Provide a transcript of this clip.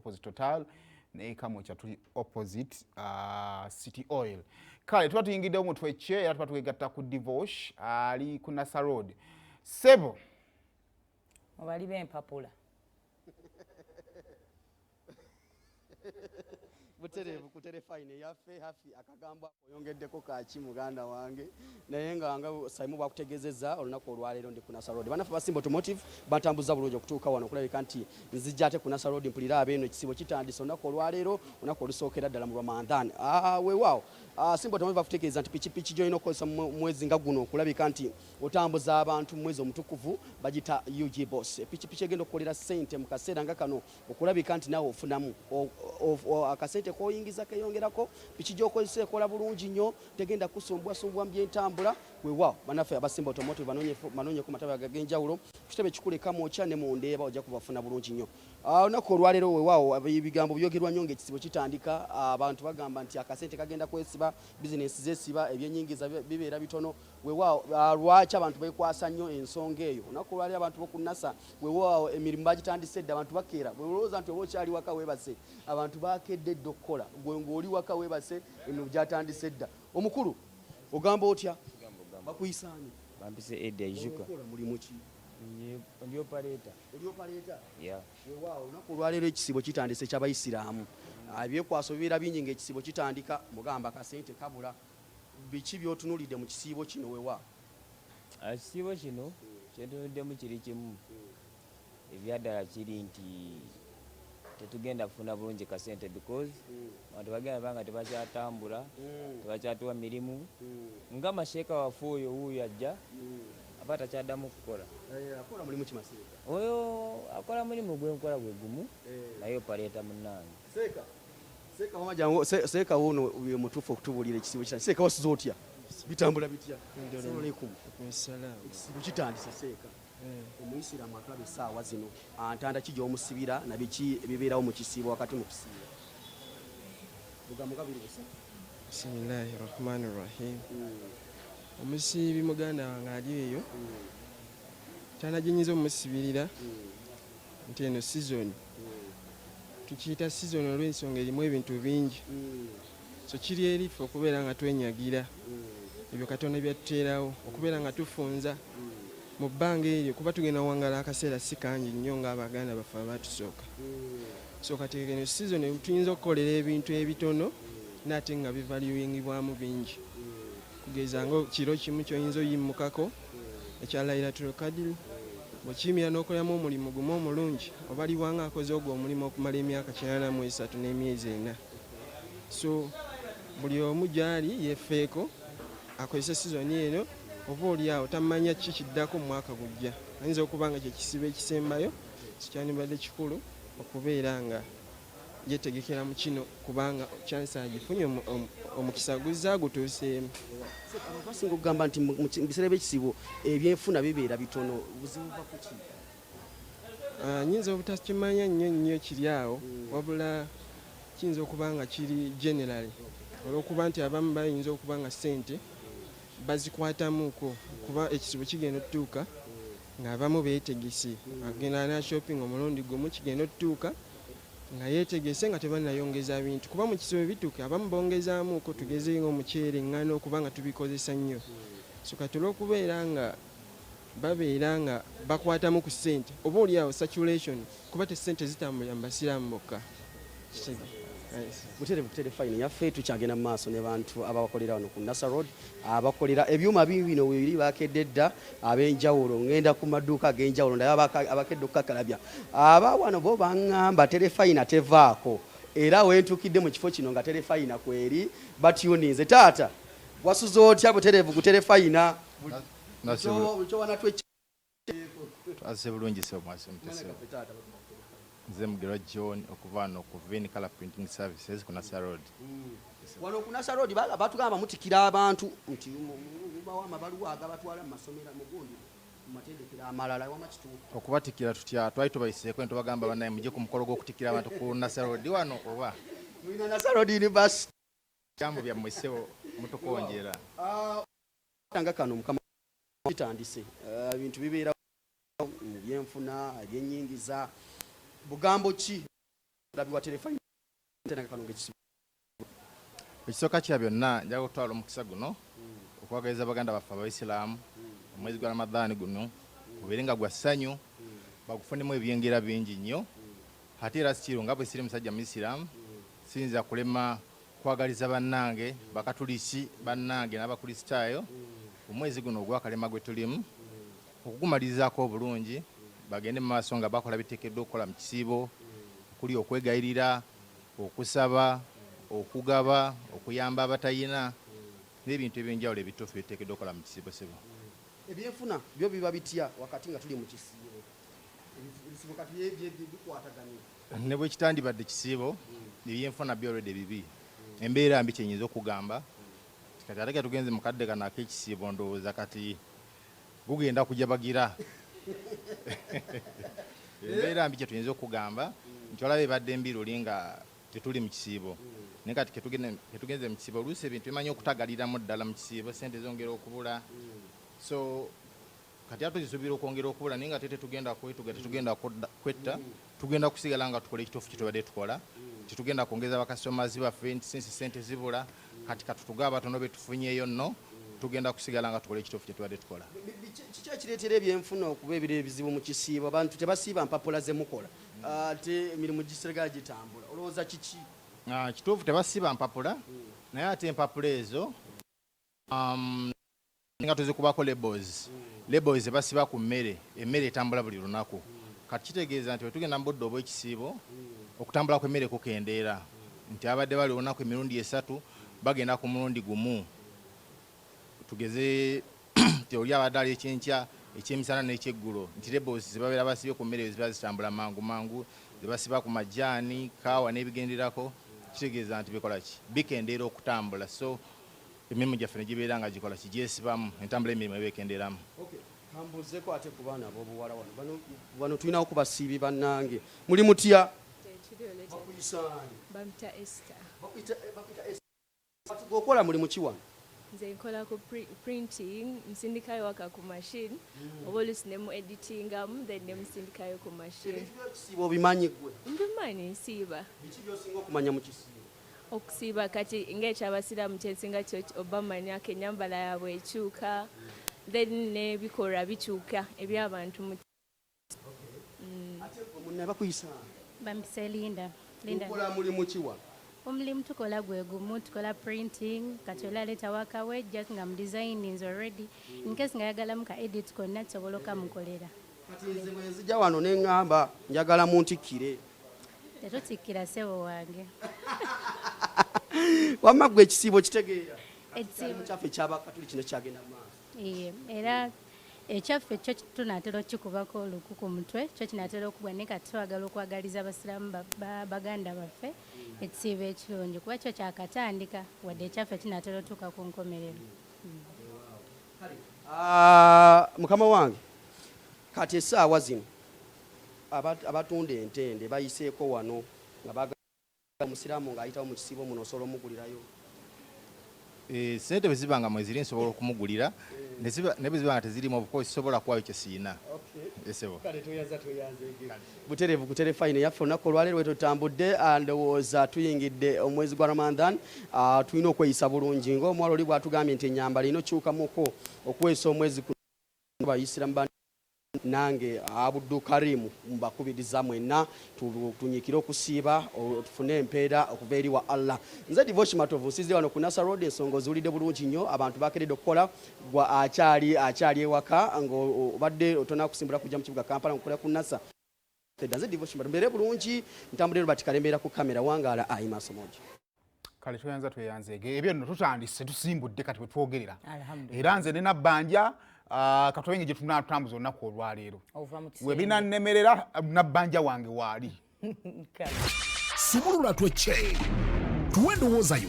opposite Total ne Kamwokya tuli opposite City Oil. Kale tuba tuyingidde mu twecce era tuba twegatta ku Divorce ali ku Nasa Road. Sebo Obali b'empapula. Buterevu kutere fine yaffe hafi akagamba oyongeddeko kaaki muganda wange naye nga Saimu bwakutegezezza olunaku olwaleero ndi ku Nasa Road. Banafu ba Simba Automotive batambuza bulungi okutuuka wano okulabika nti nzijja ate ku Nasa Road mpulira abeeno ekisiibo kitandise olunaku olwaleero olunaku olusookera ddala mu Ramadhan. Weewaawo Simba Automotive bakutegeeza nti pikipiki gy'olina okukozesa mwezi nga guno okulabika nti otambuza abantu mu mwezi omutukuvu bagita UG Boss. Pikipiki egenda okukolera ssente mu kaseera nga kano okulabika nti naawe ofunamu akasente koyingiza keyongerako piki gy'okozesa ekola bulungi nnyo tegenda kusumbwasumbwa mu byentambula. Weewaawo bannaffe aba Simba Automotive banoonye ku matabi ag'enjawulo kitebe kikule Kamwokya ne mu Ndeeba ojja kubafuna bulungi nnyo. Olunaku olwaleero weewaawo ebigambo byogerwa nnyo ng'ekisibo kitandika abantu bagamba nti akasente kagenda kwesiba bizinesi zesiba ebyenyingiza bibeera bitono. Weewaawo lwaki abantu beekwasa nnyo ensonga eyo olunaku olwaleero abantu b'oku Nasa weewaawo emirimu bagitandise dda abantu bakeera bwelowooza nti oba okyali waka weebase abantu bakedde dda okukola gwe ng'oli waka weebase emirimu gyatandise dda. Omukulu ogamba otya bakuyisaani bampise Eddie Ayijuka mulimu ki ndi operator yeah. Weewaawo olunaku olwaleero ekisibo kitandise ky'abayisiraamu ebyekwaso bibeera bingi ng'ekisibo kitandika mugamba kasente kabula biki by'otunuulidde mu kisiibo kino weewaawo? Ekisiibo kino kyentunuddemu kiri kimu ebyaddala kiri nti tetugenda kufuna bulungi kasente because abantu bagenda banga tebakyatambula tebakyatuwa mirimu nga masheeka waffe oyo wuuyo ajja aba takyaddamu kukola. Akola mulimu ki Maseka? Oyo akola mulimu gwenkola gwe gumu naye opaleeta munnange. Seeka mama jangu Seeka wuno uyo mutuufu okutubuulira ekisibo kitandise. Seeka wasuza otya? Bitambula bitya? Assalamu alaikum. Ekisibo kitandise Seeka. Omuyisiraamu atwala essaawa zino antanda ki gy'omusibira na biki ebibeerawo mu kisiibo wakati mu kusiiba? Bugambo gabiri busa. Bismillahirrahmanirrahim. Omusiibi muganda wange ali eyo kyanaginyiza omusibirira nti eno season tukiyita season olw'ensonga erimu ebintu bingi so kiri erifu okubeera nga twenyagira ebyo Katonda byatuteerawo okubeera nga tufunza mu bbanga eryo kuba tugenda wangala akaseera si kangi nnyo ng'Abaganda baffe abatusooka. So kati eno season tuyinza okukolera ebintu ebitono n'ate nga bivaluingibwamu bingi kugeza nga kiro kimu ky'oyinza oyimmukako ekya Laylatul Qadr bw'okiyimira n'okolamu omulimu gumu omulungi oba liwanga akoze ogwo omulimu okumala emyaka 83 n'emyezi 4. So buli omu gy'ali yeefeeko akozesa sizoni eno oba oliawo tamanya ki kiddako mu mwaka gujja. Ayinza okuba nga kyekisibo ekisembayo sikyandibadde kikulu okubeera nga yetegekera mu kino kubanga chansa agifunye omukisa guzza gutuuseemu. Abantu basinga okugamba nti mu biseera by'ekisibo ebyenfuna bibeera bitono buzibu buva ku ki? Nyinza obutakimanya nnyo kiri awo wabula kiyinza okuba nga kiri generally olw'okuba nti abamu bayinza okuba nga ssente bazikwatamuuko kuba ekisibo kigenda otutuuka ng'abamu beetegese agenda na shopping omulundi gumu kigenda otutuuka nga yeetegese nga tebanayongeza bintu kuba mu kisibo bituuke abamu bongezaamuuko tugeze ng'omuceere eŋŋano okuba nga tubikozesa nnyo. So kati olw'okubeera nga babeera nga bakwatamu ku ssente oba oliawo saturation kuba tesente zitambulira mu basiraamu bokka. Butere fine yaffe tukyagenda mu maaso ne bantu ababakolera wano ku Nasa Road abakolera ebyuma bino bibiri bakedde dda ab'enjawulo ngenda ku maduuka ag'enjawulo naye abakedde okukakalabya aba wano bo baŋŋamba terefayina tevaako era wentukidde mu kifo kino nga terefayina kweri batyuninze taata wasuza otya buterevu ku terefayina Ase bulungi se omwase mutese nze mugero John okuva no ku Vin Color Printing Services ku Nasa Road. Wano ku Nasa Road batugamba mutikira abantu nti mubawa amabaluwa agabatwala mu masomero mu gundi mu matendekero amalala wamakitu okubatikira tutya twali tubayiseeko ne tubagamba banaye mujje ku mukolo gw'okutikira abantu ku Nasa Road wano oba mwina Nasa Road University jambo bya mwesewo mutukonjera tanga kano mukama kitandise ebintu bibeera byenfuna ebyenyingiza bugambo ki labibwa terefayina tenaka kano ng'ekisiibo ekisooka kya byonna njaga okutwala omukisa guno okwagaliza baganda baffe abaisiraamu omwezi gwa ramadhaani guno gubeere nga gwa ssanyu bagufunemu ebyengera bingi nnyo ate era sikiro nga bwe siri musajja muisiraamu siyinza kulema kwagaliza bannange bakatulisi bannange n'abakristaayo omwezi guno ogwakalema gwe tulimu okugumalirizaako obulungi bagende mu maaso nga bakola biteekeddwa okukola mu kisiibo okuli okwegayirira okusaba okugaba okuyamba abatayina n'ebintu ebyenjawulo ebituufu biteekeddwa okukola mu kisiibo sebo ebyenfuna byo biba bitya wakati nga tuli mu kisiibo ebisiibo kati bikwataganye ne bwe kitandibadde kisiibo ebyenfuna byolwedde bibi embeera mbi kyenyinza okugamba kati ate tugenze mu kadde kano ak'ekisiibo ndowooza kati gugenda kujabagira embeera mbi kyetuyinza okugamba nti olaba ebadde mbi luli nga tetuli mu kisiibo naye kati ketugenze mu kisiibo oluusi ebintu bimanyi okutagaliramu ddala mu kisiibo sente zongera okubula so kati ate tuzisuubira okwongera okubula naye nga tetugenda kwetuga tetugenda kwetta tugenda kusigala nga tukola ekituufu kitubadde tukola tetugenda kwongeza bakasitomazi baffe nti sinsi sente zibula kati katutuga abatono betufunyeeyo nno tugenda kusigala nga tukola ekituufu kyetubadde tukola kiki ekireetera ebyenfuna okuba ebiro ebizibu mu kisiibo abantu tebasiiba mpapula zemukola ate emirimu gisigala gitambula olowooza kiki kituufu tebasiba mpapula naye ate empapula ezo nga tuzikubako labels basiba ku emmere etambula buli lunaku kati kitegeeza nti wetugenda mu budde obw'ekisiibo okutambula kw'emmere kukendeera nti abadde bali olunaku emirundi 3 bagenda ku mulundi gumu tugeze teoli abadde ali ekyenkya ekyemisana n'ekyeggulo nti labels zebabeera basibye ku mmere ziba zitambula mangu mangu zebasiba ku majaani kaawa n'ebigenderako kitegeeza nti bikola ki bikendeera okutambula so emirimu gyaffe ne gibeera nga gikola ki gyesibamu entambula y'emirimu eba ekendeeramu kambuzeeko ate ku baana ab'obuwala wano tulinawo ku basiibi bannange muli mutya Bamita Esther. Gokola muli muki wano? Nze nkola ku printing, nsindikayo waka ku machine. Oba oluusi ne mu editingamu then ne musindikayo ku machine. Ekisiibo obimanyi gwe? Mbimanyi nsiiba. Biki by'osinga okumanya mu kisiibo? Okusiiba kati ng'ekyabasiraamu kyesinga kyo oba manyako ennyambala yaabwe ekyuka then n'ebikolwa bikyuka eby'abantu mu ate munne bakuyisa Bampise Linda. Mukola muli muki wano? Omulimu tukola gwe gumu, tukola printing, kati olaleeta waka we just nga mu designing already. In case nga yagalamu ka edit konna tusobola okamukolera. Kati nze bwe nzija wano ne ŋŋamba njagala muntikkire. Tetutikkira ssebo wange. Wamma gwe ekisiibo kitegeera? Ekisiibo kyaffe ky'abakatuli kino kyagenda mu maaso. Era ekyaffe kyo tunaatera okikubako oluku ku mutwe kyo kinaatera okubwa naye kati twagala okwagaliza abasiraamu baganda baffe ekisiibo ekirungi kuba kyo kyakatandika wadde ekyaffe kinaatera otuuka ku nkomerero. Mukama wange kati essaawa zino abatunda entende bayiseeko wano nga bagala omusiraamu ng'ayitawo mu kisiibo muno osobola omugulirayo. Sente bwe ziba nga mweziri nsobola okumugulira ne bwe ziba nga tezirimu obukozi sobola kuwayo kye siina. Butereevu ku terefayina yaffe olunaku olwaleero wetutambudde ndowooza tuyingidde omwezi gwa Ramadan tulina okweyisa bulungi ng'omuwala oli bw'atugambye nti ennyambala ino kyukamuko okuweesa omwezi bayisiramu nange Abdul Karim mbakubiriza mwenna tunyikire okusiiba tufune empeera okuva eri wa Allah. Nze Divoshi Matovu nsizze wano ku Nasa Road ensonga oziwulidde bulungi nnyo abantu bakeredde okukola gwa akyali ewaka ng'obadde otona kusimbula kujja mu kibuga Kampala nkukola ku Nasa. Nze Divoshi Matovu mbeere bulungi ntambulire Robert Kalembeera ku kamera wangaala ayi maaso moja. Kale tweyanzeege ebyo nno tutandise tusimbudde kati bwe twogerera era nze nina bbanja katobengi gye tunatambuza olunaku olwaleero webinannemerera nabbanja wange waali Sibulula twecce tuwe ndowoozayo